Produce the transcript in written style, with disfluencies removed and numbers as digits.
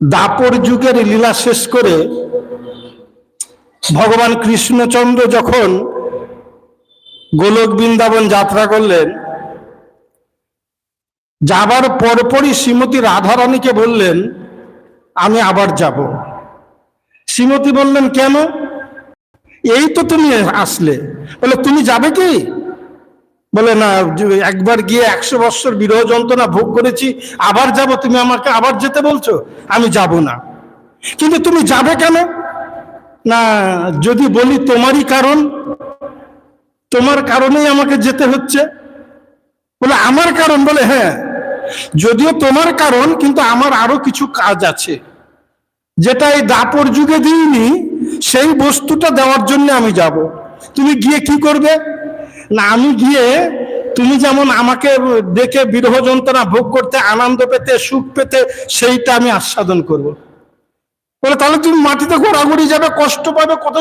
দাপর যুগের লীলা শেষ করে ভগবান কৃষ্ণচন্দ্র যখন গোলক বৃন্দাবন যাত্রা করলেন, যাবার পরপরই শ্রীমতী রাধারানীকে বললেন, আমি আবার যাব। শ্রীমতী বললেন, কেন? এই তো তুমি আসলে। বলে, তুমি যাবে কি? বলে, না, একবার গিয়ে 100 বৎসর বিরহ যন্ত্রণা ভোগ করেছি, আবার যাব? তুমি আমাকে আবার যেতে বলছো? আমি যাব না। কিন্তু তুমি যাবে কেন? না, যদি বলি তোমারই কারণ, তোমার কারণেই আমাকে যেতে হচ্ছে। বলে, আমার কারণ? বলে, হ্যাঁ, যদিও তোমার কারণ, কিন্তু আমার আরো কিছু কাজ আছে, যেটা এই দাপর যুগে দিইনি, সেই বস্তুটা দেওয়ার জন্য আমি যাব। তুমি গিয়ে কি করবে? না, আমি গিয়ে তুমি যেমন আমাকে দেখে বিরহ যন্ত্রণা ভোগ করতে, আনন্দ পেতে, সুখ পেতে, সেইটা আমি আস্বাদন করব। বলে, তাহলে তুমি মাটিতে ঘোরাঘুরি যাবে, কষ্ট পাবে, কত